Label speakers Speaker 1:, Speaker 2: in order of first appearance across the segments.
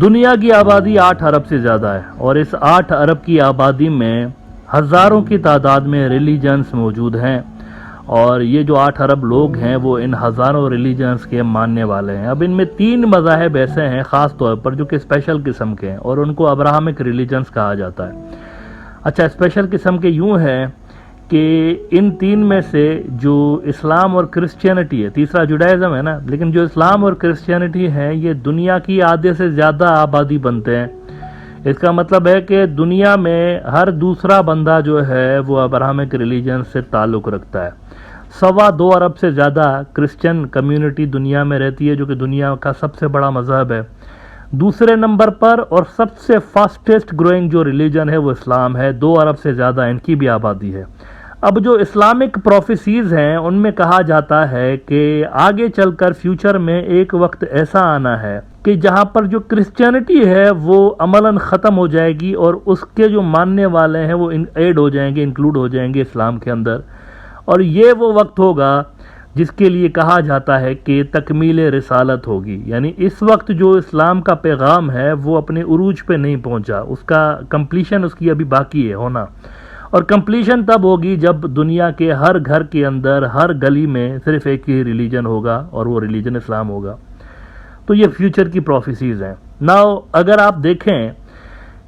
Speaker 1: دنیا کی آبادی 8 ارب سے زیادہ ہے، اور اس 8 ارب کی آبادی میں ہزاروں کی تعداد میں ریلیجنز موجود ہیں، اور یہ جو 8 ارب لوگ ہیں وہ ان ہزاروں ریلیجنز کے ماننے والے ہیں۔ اب ان میں 3 مذاہب ایسے ہیں خاص طور پر جو کہ اسپیشل قسم کے ہیں، اور ان کو ابراہمک ریلیجنز کہا جاتا ہے۔ اچھا، اسپیشل قسم کے یوں ہے کہ ان 3 میں سے جو اسلام اور کرسچینٹی ہے، تیسرا جوڈائزم ہے نا، لیکن جو اسلام اور کرسچینٹی ہے یہ دنیا کی آدھے سے زیادہ آبادی بنتے ہیں۔ اس کا مطلب ہے کہ دنیا میں ہر دوسرا بندہ جو ہے وہ ابراہمک ریلیجن سے تعلق رکھتا ہے۔ 2.25 ارب سے زیادہ کرسچن کمیونٹی دنیا میں رہتی ہے، جو کہ دنیا کا سب سے بڑا مذہب ہے۔ دوسرے نمبر پر اور سب سے فاسٹسٹ گروئنگ جو ریلیجن ہے وہ اسلام ہے، 2 ارب سے زیادہ ان کی بھی آبادی ہے۔ اب جو اسلامک پروفیسیز ہیں ان میں کہا جاتا ہے کہ آگے چل کر فیوچر میں ایک وقت ایسا آنا ہے کہ جہاں پر جو کرسچینٹی ہے وہ عملاً ختم ہو جائے گی، اور اس کے جو ماننے والے ہیں وہ ایڈ ہو جائیں گے، انکلوڈ ہو جائیں گے اسلام کے اندر، اور یہ وہ وقت ہوگا جس کے لیے کہا جاتا ہے کہ تکمیل رسالت ہوگی۔ یعنی اس وقت جو اسلام کا پیغام ہے وہ اپنے عروج پہ نہیں پہنچا، اس کا کمپلیشن اس کی ابھی باقی ہے ہونا، اور کمپلیشن تب ہوگی جب دنیا کے ہر گھر کے اندر، ہر گلی میں صرف ایک ہی ریلیجن ہوگا، اور وہ ریلیجن اسلام ہوگا۔ تو یہ فیوچر کی پروفیسیز ہیں۔ ناؤ اگر آپ دیکھیں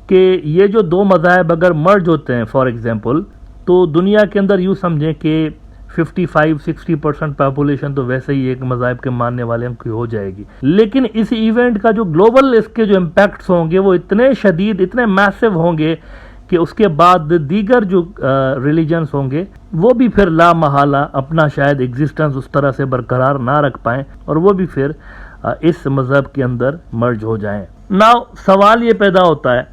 Speaker 1: کہ یہ جو 2 مذاہب اگر مرج ہوتے ہیں فار ایگزامپل، تو دنیا کے اندر یوں سمجھیں کہ 55-60% پاپولیشن تو ویسے ہی ایک مذاہب کے ماننے والے کی ہو جائے گی، لیکن اس ایونٹ کا جو گلوبل اس کے جو امپیکٹس ہوں گے وہ اتنے شدید، اتنے میسو ہوں گے کہ اس کے بعد دیگر جو ریلیجنز ہوں گے وہ بھی پھر لا محالہ اپنا شاید ایگزسٹنس اس طرح سے برقرار نہ رکھ پائیں، اور وہ بھی پھر اس مذہب کے اندر مرج ہو جائیں۔ ناؤ سوال یہ پیدا ہوتا ہے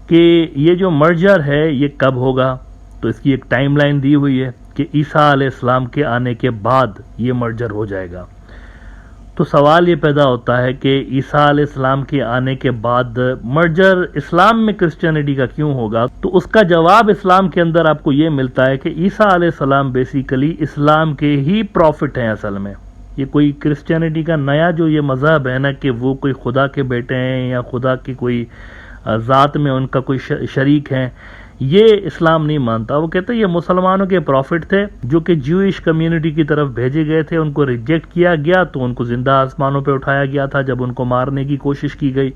Speaker 1: کہ یہ جو مرجر ہے یہ کب ہوگا؟ تو اس کی ایک ٹائم لائن دی ہوئی ہے کہ عیسیٰ علیہ السلام کے آنے کے بعد یہ مرجر ہو جائے گا۔ تو سوال یہ پیدا ہوتا ہے کہ عیسیٰ علیہ السلام کے آنے کے بعد مرجر اسلام میں کرسچینٹی کا کیوں ہوگا؟ تو اس کا جواب اسلام کے اندر آپ کو یہ ملتا ہے کہ عیسیٰ علیہ السلام بیسیکلی اسلام کے ہی پروفٹ ہیں اصل میں۔ یہ کوئی کرسچینٹی کا نیا جو یہ مذہب ہے نا کہ وہ کوئی خدا کے بیٹے ہیں یا خدا کی کوئی ذات میں ان کا کوئی شریک ہیں، یہ اسلام نہیں مانتا۔ وہ کہتے ہیں یہ مسلمانوں کے پروفٹ تھے جو کہ جوئش کمیونٹی کی طرف بھیجے گئے تھے، ان کو ریجیکٹ کیا گیا تو ان کو زندہ آسمانوں پہ اٹھایا گیا تھا جب ان کو مارنے کی کوشش کی گئی،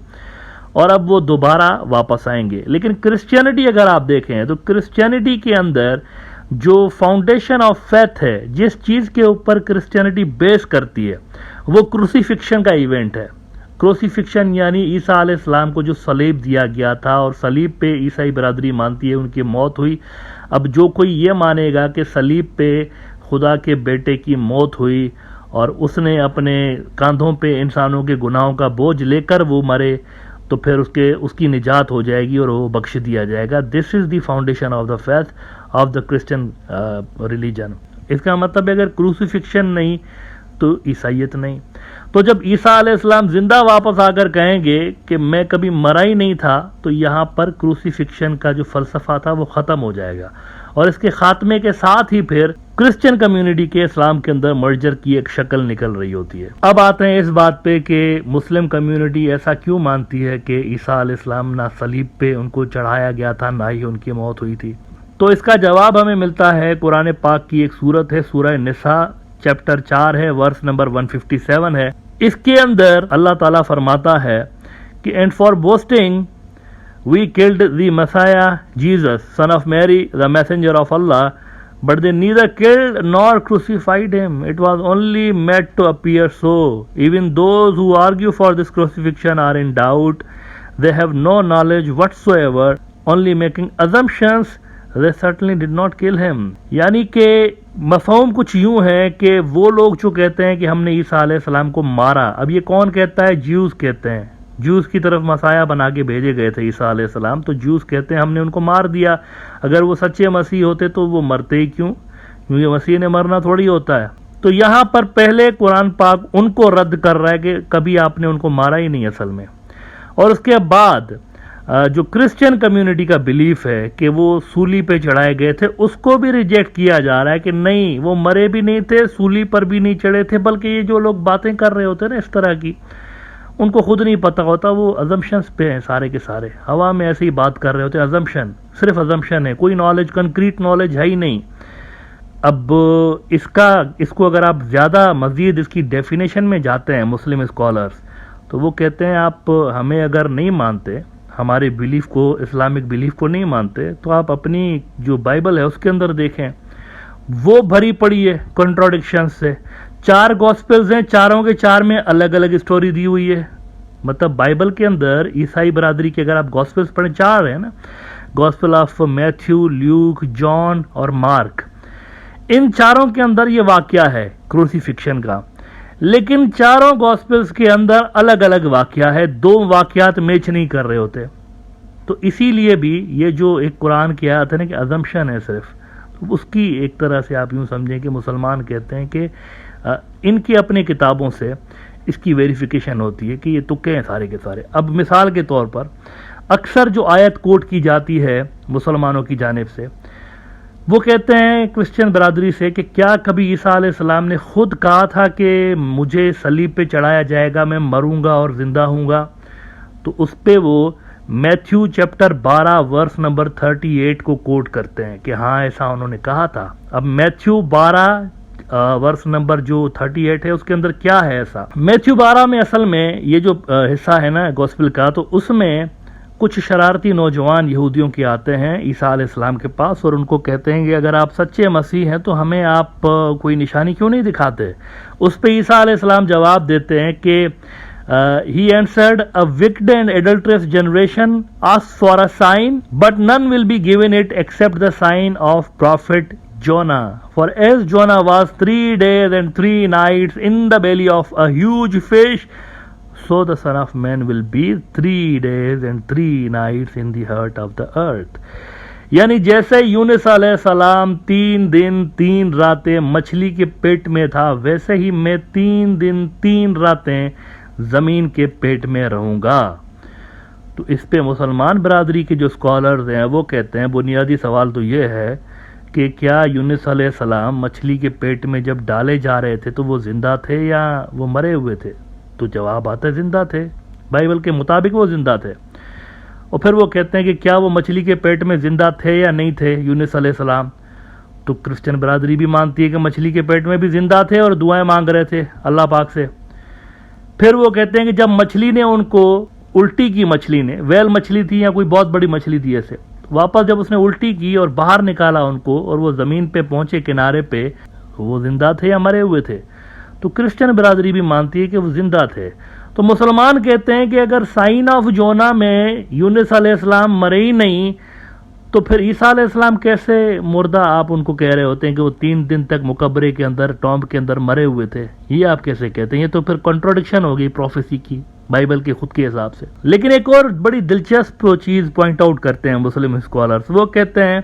Speaker 1: اور اب وہ دوبارہ واپس آئیں گے۔ لیکن کرسچینٹی اگر آپ دیکھیں تو کرسچینٹی کے اندر جو فاؤنڈیشن آف فیتھ ہے، جس چیز کے اوپر کرسچینٹی بیس کرتی ہے، وہ کروسیفکشن کا ایونٹ ہے۔ کروسیفکشن یعنی عیسیٰ علیہ السلام کو جو صلیب دیا گیا تھا، اور صلیب پہ عیسائی برادری مانتی ہے ان کی موت ہوئی۔ اب جو کوئی یہ مانے گا کہ صلیب پہ خدا کے بیٹے کی موت ہوئی اور اس نے اپنے کاندھوں پہ انسانوں کے گناہوں کا بوجھ لے کر وہ مرے، تو پھر اس کی نجات ہو جائے گی اور وہ بخش دیا جائے گا۔ This is the foundation of the faith of the Christian religion. اس کا مطلب اگر کروسیفکشن نہیں تو عیسائیت نہیں۔ تو جب عیسیٰ علیہ السلام زندہ واپس آ کر کہیں گے کہ میں کبھی مرا ہی نہیں تھا، تو یہاں پر کروسیفکشن کا جو فلسفہ تھا وہ ختم ہو جائے گا، اور اس کے خاتمے کے ساتھ ہی پھر کرسچن کمیونٹی کے اسلام کے اندر مرجر کی ایک شکل نکل رہی ہوتی ہے۔ اب آتے ہیں اس بات پہ کہ مسلم کمیونٹی ایسا کیوں مانتی ہے کہ عیسیٰ علیہ السلام نہ صلیب پہ ان کو چڑھایا گیا تھا، نہ ہی ان کی موت ہوئی تھی؟ تو اس کا جواب ہمیں ملتا ہے قرآن پاک کی ایک سورت ہے، سورہ نساء چیپٹر 4 ہے، ورس نمبر 157 ہے۔ اس کے اندر اللہ تعالیٰ فرماتا ہے کہ and for boasting we killed the مسیح Jesus son of Mary the messenger of Allah, but they neither killed nor crucified him. It was only made to appear so. Even those who argue for this crucifixion are in doubt. They have no knowledge whatsoever, only making assumptions. They certainly did not kill him. یعنی کہ مفہوم کچھ یوں ہے کہ وہ لوگ جو کہتے ہیں کہ ہم نے عیسیٰ علیہ السلام کو مارا، اب یہ کون کہتا ہے؟ جیوز کہتے ہیں۔ جیوز کی طرف مسیح بنا کے بھیجے گئے تھے عیسیٰ علیہ السلام، تو جیوز کہتے ہیں ہم نے ان کو مار دیا۔ اگر وہ سچے مسیح ہوتے تو وہ مرتے ہی کیوں؟ کیونکہ مسیح نے مرنا تھوڑی ہوتا ہے۔ تو یہاں پر پہلے قرآن پاک ان کو رد کر رہا ہے کہ کبھی آپ نے ان کو مارا ہی نہیں اصل میں، اور اس کے بعد جو کرسچن کمیونٹی کا بلیف ہے کہ وہ سولی پہ چڑھائے گئے تھے، اس کو بھی ریجیکٹ کیا جا رہا ہے کہ نہیں، وہ مرے بھی نہیں تھے، سولی پر بھی نہیں چڑھے تھے، بلکہ یہ جو لوگ باتیں کر رہے ہوتے ہیں نا اس طرح کی، ان کو خود نہیں پتہ ہوتا، وہ ازمپشنز پہ ہیں سارے کے سارے، ہوا میں ایسے ہی بات کر رہے ہوتے ہیں، ازمپشن، صرف ازمپشن ہے، کوئی نالج، کنکریٹ نالج ہے ہی نہیں۔ اب اس کو اگر آپ زیادہ مزید اس کی ڈیفینیشن میں جاتے ہیں مسلم اسکالرز، تو وہ کہتے ہیں آپ ہمیں اگر نہیں مانتے، ہمارے بیلیف کو، اسلامک بیلیف کو نہیں مانتے، تو آپ اپنی جو بائبل ہے اس کے اندر دیکھیں، وہ بھری پڑی ہے کنٹراڈکشن سے۔ 4 گاسپلز ہیں، چاروں کے 4 میں الگ الگ اسٹوری دی ہوئی ہے۔ مطلب بائبل کے اندر عیسائی برادری کے اگر آپ گاسپلز پڑھیں، 4 ہیں نا، گاسپل آف میتھیو، لیوک، جان اور مارک، ان چاروں کے اندر یہ واقعہ ہے کروسیفکشن کا، لیکن چاروں گاسپلز کے اندر الگ الگ واقعہ ہے، 2 واقعات میچ نہیں کر رہے ہوتے۔ تو اسی لیے بھی یہ جو ایک قرآن کی آیت ہے نا کہ ازمپشن ہے صرف، اس کی ایک طرح سے آپ یوں سمجھیں کہ مسلمان کہتے ہیں کہ ان کی اپنی کتابوں سے اس کی ویریفیکیشن ہوتی ہے کہ یہ تکے ہیں سارے کے سارے۔ اب مثال کے طور پر اکثر جو آیت کوٹ کی جاتی ہے مسلمانوں کی جانب سے، وہ کہتے ہیں کرسچن برادری سے کہ کیا کبھی عیسیٰ علیہ السلام نے خود کہا تھا کہ مجھے صلیب پہ چڑھایا جائے گا، میں مروں گا اور زندہ ہوں گا؟ تو اس پہ وہ میتھیو چیپٹر 12 ورس نمبر 38 کو کوٹ کرتے ہیں کہ ہاں ایسا انہوں نے کہا تھا۔ اب میتھیو 12 ورس نمبر جو 38 ہے اس کے اندر کیا ہے ایسا؟ میتھیو 12 میں اصل میں یہ جو حصہ ہے نا گوسپل کا، تو اس میں کچھ شرارتی نوجوان یہودیوں کے آتے ہیں عیسیٰ علیہ السلام کے پاس اور ان کو کہتے ہیں کہ اگر آپ سچے مسیح ہیں تو ہمیں آپ کوئی نشانی کیوں نہیں دکھاتے؟ اس پہ عیسیٰ علیہ السلام جواب دیتے ہیں کہ he answered, a wicked and adulterous generation asks for a sign, but none will be given it except the sign of prophet Jonah. For as Jonah was 3 days and 3 nights in the belly of a huge fish, so the Son of Man will be 3 days and 3 nights in the heart of the earth. یعنی جیسے یونس علیہ السلام 3 دن 3 راتیں مچھلی کے پیٹ میں تھا، ویسے ہی میں 3 دن 3 راتیں زمین کے پیٹ میں رہوں گا۔ تو اس پہ مسلمان برادری کے جو اسکالرز ہیں وہ کہتے ہیں بنیادی سوال تو یہ ہے کہ کیا یونس علیہ السلام مچھلی کے پیٹ میں جب ڈالے جا رہے تھے تو وہ زندہ تھے یا وہ مرے ہوئے تھے؟ تو جواب آتا ہے زندہ تھے، بائبل کے مطابق وہ زندہ تھے۔ اور پھر وہ کہتے ہیں کہ کیا وہ مچھلی کے پیٹ میں زندہ تھے یا نہیں تھے یونس علیہ السلام؟ تو کرسچن برادری بھی مانتی ہے کہ مچھلی کے پیٹ میں بھی زندہ تھے اور دعائیں مانگ رہے تھے اللہ پاک سے۔ پھر وہ کہتے ہیں کہ جب مچھلی نے ان کو الٹی کی، مچھلی نے، ویل مچھلی تھی یا کوئی بہت بڑی مچھلی تھی ایسے، واپس جب اس نے الٹی کی اور باہر نکالا ان کو اور وہ زمین پہ پہنچے کنارے پہ، وہ زندہ تھے یا مرے ہوئے تھے؟ تو کرسچن برادری بھی مانتی ہے کہ وہ زندہ تھے۔ تو مسلمان کہتے ہیں کہ اگر سائن آف جونا میں یونس علیہ السلام مرے ہی نہیں تو پھر عیسیٰ علیہ السلام کیسے مردہ آپ ان کو کہہ رہے ہوتے ہیں کہ وہ 3 دن تک مقبرے کے اندر، ٹامب کے اندر مرے ہوئے تھے؟ یہ آپ کیسے کہتے ہیں؟ یہ تو پھر کنٹراڈکشن ہو گئی پروفیسی کی بائبل کے خود کے حساب سے۔ لیکن ایک اور بڑی دلچسپ چیز پوائنٹ آؤٹ کرتے ہیں مسلم اسکالرز، وہ کہتے ہیں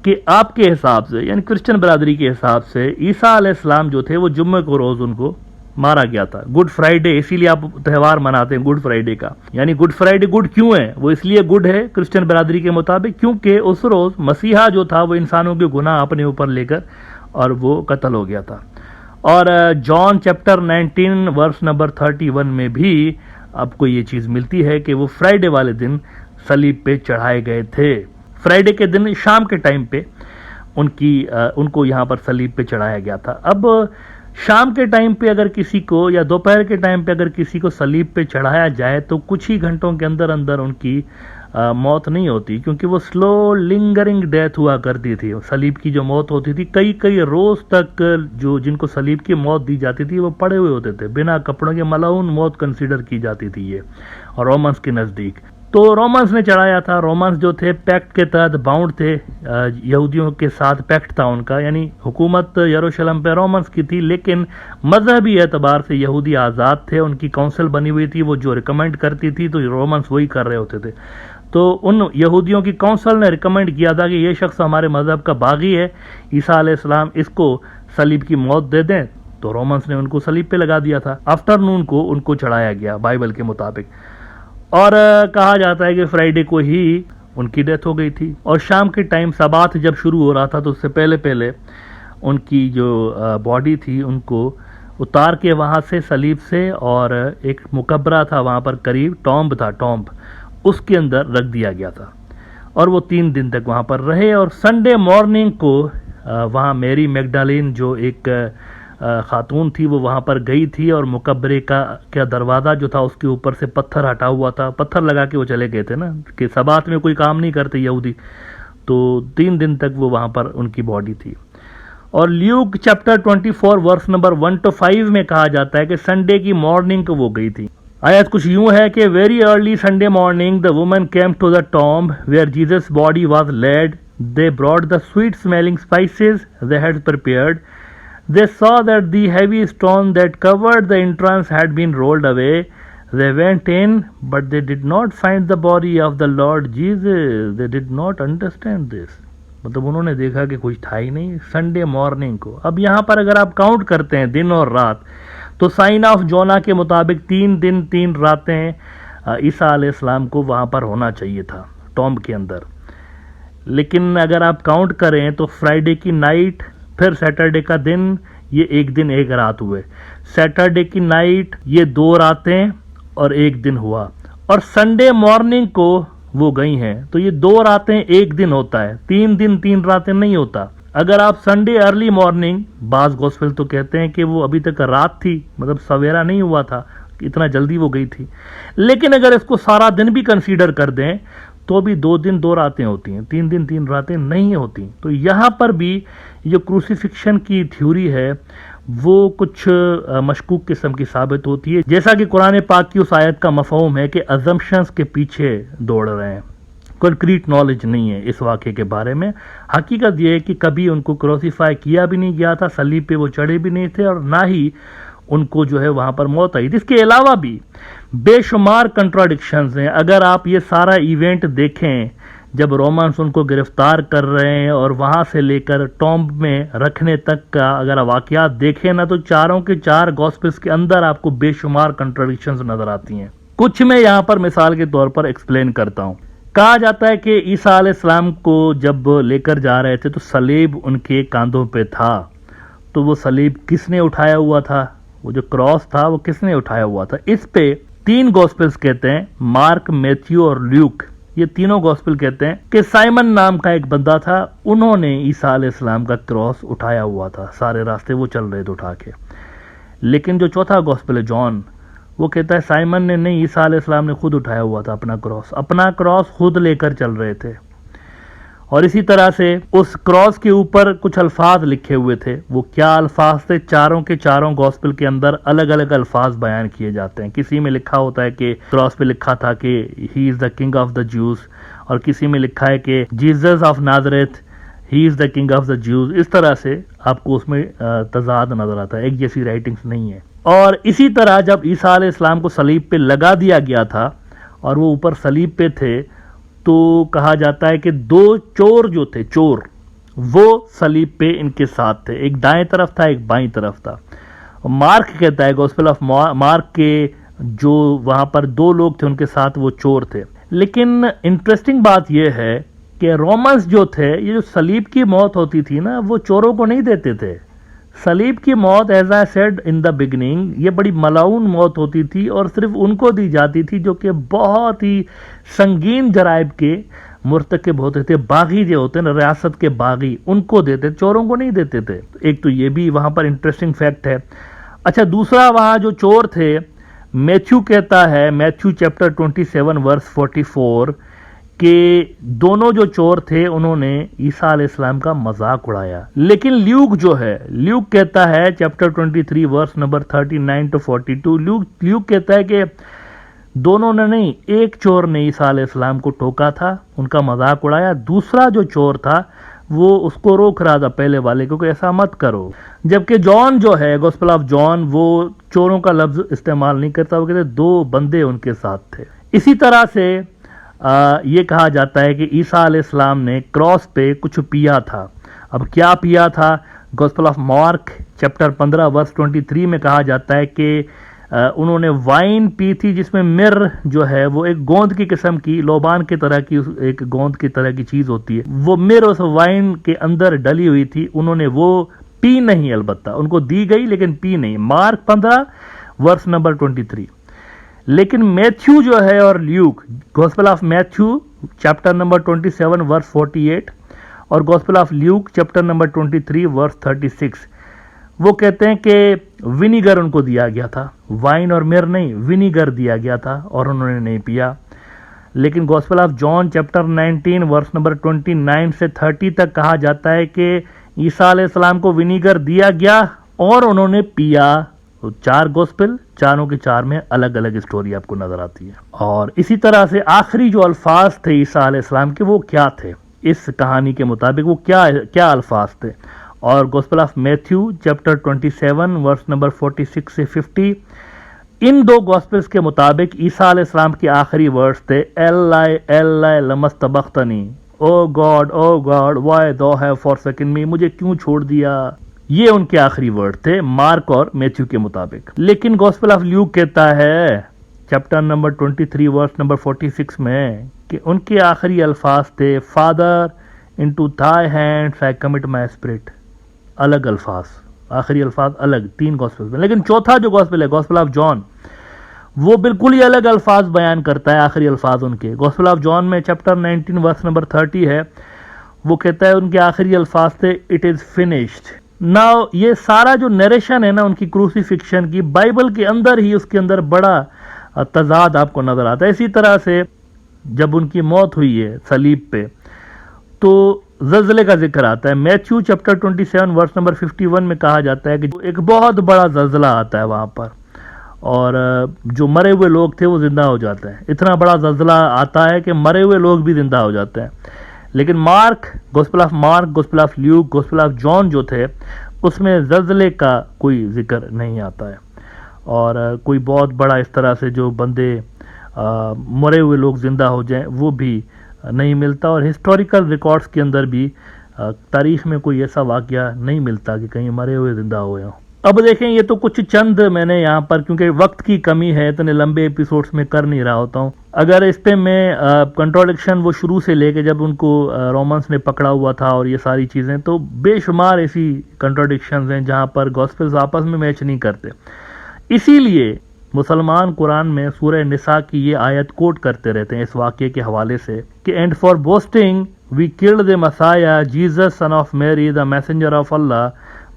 Speaker 1: کہ آپ کے حساب سے، یعنی کرسچن برادری کے حساب سے، عیسیٰ علیہ السلام جو تھے وہ جمعہ کو روز ان کو مارا گیا تھا، گڈ فرائیڈے، اسی لیے آپ تہوار مناتے ہیں گڈ فرائیڈے کا۔ یعنی گڈ فرائیڈے گڈ کیوں ہے؟ وہ اس لیے گڈ ہے کرسچن برادری کے مطابق کیونکہ اس روز مسیحا جو تھا وہ انسانوں کے گناہ اپنے اوپر لے کر اور وہ قتل ہو گیا تھا۔ اور جان چیپٹر 19 ورس نمبر 31 میں بھی آپ کو یہ چیز ملتی ہے کہ وہ فرائیڈے والے دن صلیب پہ چڑھائے گئے تھے۔ فرائیڈے کے دن شام کے ٹائم پہ ان کو یہاں پر صلیب پہ چڑھایا گیا تھا۔ اب شام کے ٹائم پہ اگر کسی کو یا دوپہر کے ٹائم پہ اگر کسی کو صلیب پہ چڑھایا جائے تو کچھ ہی گھنٹوں کے اندر اندر ان کی موت نہیں ہوتی، کیونکہ وہ سلو لنگرنگ ڈیتھ ہوا کرتی تھی۔ صلیب کی جو موت ہوتی تھی کئی روز تک جن کو صلیب کی موت دی جاتی تھی وہ پڑے ہوئے ہوتے تھے، بنا کپڑوں کے، ملعون موت کنسیڈر کی جاتی تھی یہ، اور رومنس کے نزدیک۔ تو رومنس نے چڑھایا تھا، رومنس جو تھے پیکٹ کے تحت باؤنڈ تھے، یہودیوں کے ساتھ پیکٹ تھا ان کا، یعنی حکومت یروشلم پہ رومنس کی تھی، لیکن مذہبی اعتبار سے یہودی آزاد تھے، ان کی کونسل بنی ہوئی تھی، وہ جو ریکمینڈ کرتی تھی تو رومنس وہی کر رہے ہوتے تھے۔ تو ان یہودیوں کی کونسل نے ریکمینڈ کیا تھا کہ یہ شخص ہمارے مذہب کا باغی ہے، عیسیٰ علیہ السلام اس کو صلیب کی موت دے دیں، تو رومنس نے ان کو صلیب پہ لگا دیا تھا۔ آفٹرنون کو ان کو چڑھایا گیا بائبل کے مطابق، اور کہا جاتا ہے کہ فرائیڈے کو ہی ان کی ڈیتھ ہو گئی تھی۔ اور شام کے ٹائم سبات جب شروع ہو رہا تھا تو اس سے پہلے ان کی جو باڈی تھی ان کو اتار کے وہاں سے صلیب سے، اور ایک مقبرہ تھا وہاں پر قریب، ٹامب تھا، ٹامب، اس کے اندر رکھ دیا گیا تھا، اور وہ 3 دن تک وہاں پر رہے۔ اور سنڈے مارننگ کو وہاں میری میگڈالین جو ایک خاتون تھی، وہ وہاں پر گئی تھی، اور مقبرے کا دروازہ جو تھا اس کے اوپر سے پتھر ہٹا ہوا تھا، پتھر لگا کے وہ چلے گئے تھے نا، کہ سبات میں کوئی کام نہیں کرتے یہودی، تو 3 دن تک وہ وہاں پر ان کی باڈی تھی۔ اور Luke chapter 24 verse number 1 to 5 میں کہا جاتا ہے کہ سنڈے کی مارننگ کو وہ گئی تھی۔ آیت کچھ یوں ہے کہ very early Sunday morning the woman came to the tomb where Jesus' body was laid. They brought the sweet smelling spices they had prepared. They saw that the heavy stone that covered the entrance had been rolled away. They went in, but they did not find the body of the Lord Jesus. They did not understand this. مطلب انہوں نے دیکھا کہ کچھ تھا ہی نہیں Sunday morning کو۔ اب یہاں پر اگر آپ کاؤنٹ کرتے ہیں دن اور رات، تو سائن آف جونا کے مطابق 3 دن 3 راتیں عیسیٰ علیہ السلام کو وہاں پر ہونا چاہیے تھا ٹامب کے اندر۔ لیکن اگر آپ کاؤنٹ کریں تو فرائیڈے کی نائٹ، پھر سیٹرڈے کا دن، یہ 1 دن 1 رات ہوئے، سیٹرڈے کی نائٹ یہ 2 راتیں اور 1 دن ہوا، اور سنڈے مارننگ کو وہ گئی ہیں، تو یہ 2 راتیں 1 دن ہوتا ہے، 3 دن 3 راتیں نہیں ہوتا۔ اگر آپ سنڈے ارلی مارننگ، بعض گوسپل تو کہتے ہیں کہ وہ ابھی تک رات تھی، مطلب سویرا نہیں ہوا تھا، اتنا جلدی وہ گئی تھی، لیکن اگر اس کو سارا دن بھی کنسیڈر کر دیں تو بھی 2 دن 2 راتیں ہوتی ہیں، 3 دن 3 راتیں نہیں ہوتی۔ تو یہاں پر بھی جو کروسیفکشن کی تھیوری ہے وہ کچھ مشکوک قسم کی ثابت ہوتی ہے، جیسا کہ قرآن پاک کی اس آیت کا مفہوم ہے کہ ازمپشنز کے پیچھے دوڑ رہے ہیں، کنکریٹ نالج نہیں ہے اس واقعے کے بارے میں۔ حقیقت یہ ہے کہ کبھی ان کو کروسیفائی کیا بھی نہیں گیا تھا، صلیب پہ وہ چڑھے بھی نہیں تھے، اور نہ ہی ان کو جو ہے وہاں پر موت آئی تھی۔ اس کے علاوہ بھی بے شمار کنٹراڈکشنز ہیں۔ اگر آپ یہ سارا ایونٹ دیکھیں، جب رومنز ان کو گرفتار کر رہے ہیں اور وہاں سے لے کر ٹامب میں رکھنے تک کا اگر واقعات دیکھیں نا، تو چاروں کے 4 گوسپلز کے اندر آپ کو بے شمار کنٹراڈکشنز نظر آتی ہیں۔ کچھ میں یہاں پر مثال کے طور پر ایکسپلین کرتا ہوں۔ کہا جاتا ہے کہ عیسیٰ علیہ السلام کو جب لے کر جا رہے تھے تو صلیب ان کے کاندھوں پہ تھا، تو وہ صلیب کس نے اٹھایا ہوا تھا؟ وہ جو کراس تھا وہ کس نے اٹھایا ہوا تھا؟ اس پہ 3 گوسپلز کہتے ہیں، مارک، میتھیو اور لیوک، یہ تینوں گوسپل کہتے ہیں کہ سائمن نام کا ایک بندہ تھا، انہوں نے عیسیٰ علیہ السلام کا کراس اٹھایا ہوا تھا، سارے راستے وہ چل رہے تھے اٹھا کے۔ لیکن جو چوتھا گوسپل ہے جان، وہ کہتا ہے سائمن نے نہیں، عیسیٰ علیہ السلام نے خود اٹھایا ہوا تھا اپنا کراس خود لے کر چل رہے تھے۔ اور اسی طرح سے اس کراس کے اوپر کچھ الفاظ لکھے ہوئے تھے، وہ کیا الفاظ تھے؟ چاروں کے چاروں گوسپل کے اندر الگ الگ الفاظ بیان کیے جاتے ہیں۔ کسی میں لکھا ہوتا ہے کہ کراس پہ لکھا تھا کہ ہی is the king of the جوز، اور کسی میں لکھا ہے کہ Jesus of Nazareth he is the king of the Jews. اس طرح سے آپ کو اس میں تضاد نظر آتا ہے، ایک جیسی رائٹنگز نہیں ہے۔ اور اسی طرح جب عیسیٰ علیہ السلام کو صلیب پہ لگا دیا گیا تھا اور وہ اوپر صلیب پہ تھے، تو کہا جاتا ہے کہ 2 چور جو تھے، چور، وہ صلیب پہ ان کے ساتھ تھے، ایک دائیں طرف تھا ایک بائیں طرف تھا۔ مارک کہتا ہے، گوسپل آف مارک کے جو وہاں پر 2 لوگ تھے ان کے ساتھ وہ چور تھے۔ لیکن انٹرسٹنگ بات یہ ہے کہ رومنز جو تھے، یہ جو صلیب کی موت ہوتی تھی نا، وہ چوروں کو نہیں دیتے تھے۔ صلیب کی موت as I said in the beginning, یہ بڑی ملعون موت ہوتی تھی، اور صرف ان کو دی جاتی تھی جو کہ بہت ہی سنگین جرائم کے مرتکب ہوتے تھے، باغی جو ہوتے ہیں، ریاست کے باغی، ان کو دیتے، چوروں کو نہیں دیتے تھے۔ ایک تو یہ بھی وہاں پر انٹرسٹنگ فیکٹ ہے۔ اچھا، دوسرا وہاں جو چور تھے، میتھیو کہتا ہے، میتھیو چیپٹر 27 ورس 44، کہ دونوں جو چور تھے انہوں نے عیسیٰ علیہ السلام کا مذاق اڑایا۔ لیکن لیوک جو ہے، لیوک کہتا ہے chapter 23 verse number 39 to 42، Luke کہتا ہے کہ دونوں نے نہیں، ایک چور نے عیسیٰ علیہ السلام کو ٹوکا تھا، ان کا مذاق اڑایا، دوسرا جو چور تھا وہ اس کو روک رہا تھا پہلے والے کو کہ ایسا مت کرو۔ جبکہ جان جو ہے، گوسپل آف جان، وہ چوروں کا لفظ استعمال نہیں کرتا، وہ کہتے 2 بندے ان کے ساتھ تھے۔ اسی طرح سے یہ کہا جاتا ہے کہ عیسیٰ علیہ السلام نے کراس پہ کچھ پیا تھا۔ اب کیا پیا تھا؟ گوسپل آف مارک چیپٹر 15 ورس 23 میں کہا جاتا ہے کہ انہوں نے وائن پی تھی جس میں مر جو ہے وہ ایک گوند کی قسم کی، لوبان کی طرح کی، ایک گوند کی طرح کی چیز ہوتی ہے، وہ مر اس وائن کے اندر ڈلی ہوئی تھی، انہوں نے وہ پی نہیں البتہ ان کو دی گئی لیکن پی نہیں. Mark 15 verse number 23. لیکن میتھیو جو ہے اور Luke, gospel of Matthew chapter number 27 verse 48 اور gospel of Luke chapter number 23 verse 36, وہ کہتے ہیں کہ ونیگر ان کو دیا گیا تھا, وائن اور مر نہیں, ونیگر دیا گیا تھا اور انہوں نے نہیں پیا. لیکن gospel of John chapter 19 verse number 29 سے 30 تک کہا جاتا ہے کہ عیسیٰ علیہ السلام کو ونیگر دیا گیا اور انہوں نے پیا. چار گوسپل, چاروں کے چار میں الگ الگ اسٹوری آپ کو نظر آتی ہے. اور اسی طرح سے آخری جو الفاظ تھے عیسیٰ علیہ السلام کے وہ کیا تھے اس کہانی کے مطابق, وہ کیا الفاظ تھے. اور gospel of Matthew chapter 27 verse number 46 سے 50, ان دو گوسپلز کے مطابق عیسیٰ علیہ السلام کے آخری ورڈز تھے ایلائی ایلائی لما استبختنی, O God why thou have forsaken me, مجھے کیوں چھوڑ دیا. یہ ان کے آخری ورڈ تھے مارک اور میتھیو کے مطابق. لیکن گوسپل آف لیوک کہتا ہے چیپٹر نمبر 23 ورس نمبر 46 میں کہ ان کے آخری الفاظ تھے father into thy hands I commit my spirit. الگ الفاظ, آخری الفاظ الگ تین گوسپل میں. لیکن چوتھا جو گوسپل ہے گوسپل آف جان, وہ بالکل ہی الگ الفاظ بیان کرتا ہے آخری الفاظ ان کے. گوسپل آف جان میں چیپٹر 19 ورس نمبر 30 ہے, وہ کہتا ہے ان کے آخری الفاظ تھے اٹ از فنشڈ. ناؤ یہ سارا جو نیریشن ہے نا ان کی کروسیفکشن کی, بائبل کے اندر ہی اس کے اندر بڑا تضاد آپ کو نظر آتا ہے. اسی طرح سے جب ان کی موت ہوئی ہے صلیب پہ تو زلزلے کا ذکر آتا ہے. میتھیو چیپٹر 27 ورس نمبر 51 میں کہا جاتا ہے کہ ایک بہت بڑا زلزلہ آتا ہے وہاں پر اور جو مرے ہوئے لوگ تھے وہ زندہ ہو جاتے ہیں. اتنا بڑا زلزلہ آتا ہے کہ مرے ہوئے لوگ بھی زندہ ہو جاتے ہیں. لیکن gospel of Mark, gospel of Luke, gospel of John جو تھے اس میں زلزلے کا کوئی ذکر نہیں آتا ہے اور کوئی بہت بڑا اس طرح سے جو بندے مرے ہوئے لوگ زندہ ہو جائیں وہ بھی نہیں ملتا. اور ہسٹوریکل ریکارڈز کے اندر بھی تاریخ میں کوئی ایسا واقعہ نہیں ملتا کہ کہیں مرے ہوئے زندہ ہوئے ہوں. اب دیکھیں یہ تو کچھ چند میں نے یہاں پر, کیونکہ وقت کی کمی ہے اتنے لمبے ایپیسوڈز میں کر نہیں رہا ہوتا ہوں. اگر اس پہ میں کنٹراڈکشن وہ شروع سے لے کے جب ان کو رومنس نے پکڑا ہوا تھا اور یہ ساری چیزیں, تو بے شمار ایسی کنٹراڈکشنز ہیں جہاں پر گوسپلز آپس میں میچ نہیں کرتے. اسی لیے مسلمان قرآن میں سورہ نساء کی یہ آیت کوٹ کرتے رہتے ہیں اس واقعے کے حوالے سے کہ and for boasting we killed the Messiah, Jesus son of Mary, the messenger of Allah,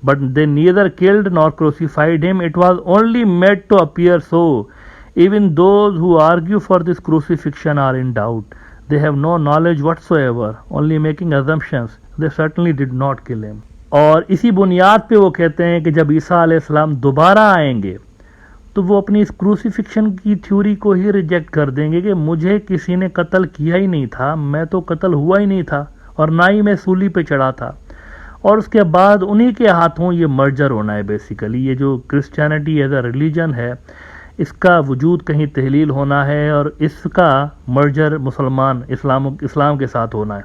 Speaker 1: but they neither killed nor crucified him. It was only made to appear so. Even those who argue for this crucifixion are in doubt. They have no knowledge whatsoever, only making assumptions. They certainly did not kill him. اور اسی بنیاد پہ وہ کہتے ہیں کہ جب عیسیٰ علیہ السلام دوبارہ آئیں گے تو وہ اپنی اس کروسیفکشن کی تھیوری کو ہی ریجیکٹ کر دیں گے کہ مجھے کسی نے قتل کیا ہی نہیں تھا, میں تو قتل ہوا ہی نہیں تھا اور نہ ہی میں سولی پہ چڑھا تھا. اور اس کے بعد انہی کے ہاتھوں یہ مرجر ہونا ہے. بیسیکلی یہ جو کرسچینٹی ایز اے ریلیجن ہے اس کا وجود کہیں تحلیل ہونا ہے اور اس کا مرجر اسلام کے ساتھ ہونا ہے.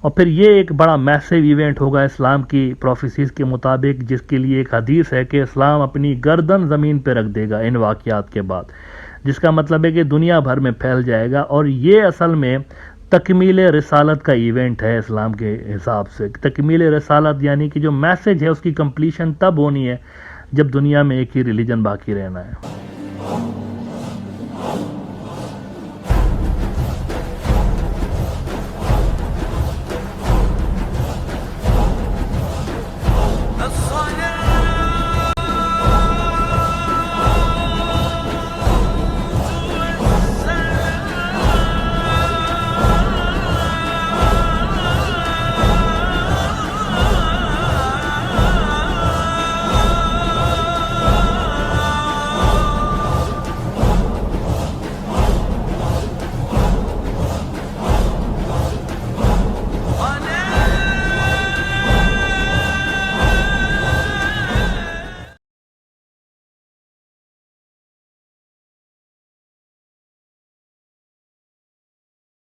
Speaker 1: اور پھر یہ ایک بڑا میسیو ایونٹ ہوگا اسلام کی پروفیسیز کے مطابق, جس کے لیے ایک حدیث ہے کہ اسلام اپنی گردن زمین پہ رکھ دے گا ان واقعات کے بعد, جس کا مطلب ہے کہ دنیا بھر میں پھیل جائے گا. اور یہ اصل میں تکمیل رسالت کا ایونٹ ہے اسلام کے حساب سے. تکمیل رسالت یعنی کہ جو میسج ہے اس کی کمپلیشن تب ہونی ہے جب دنیا میں ایک ہی ریلیجن باقی رہنا ہے.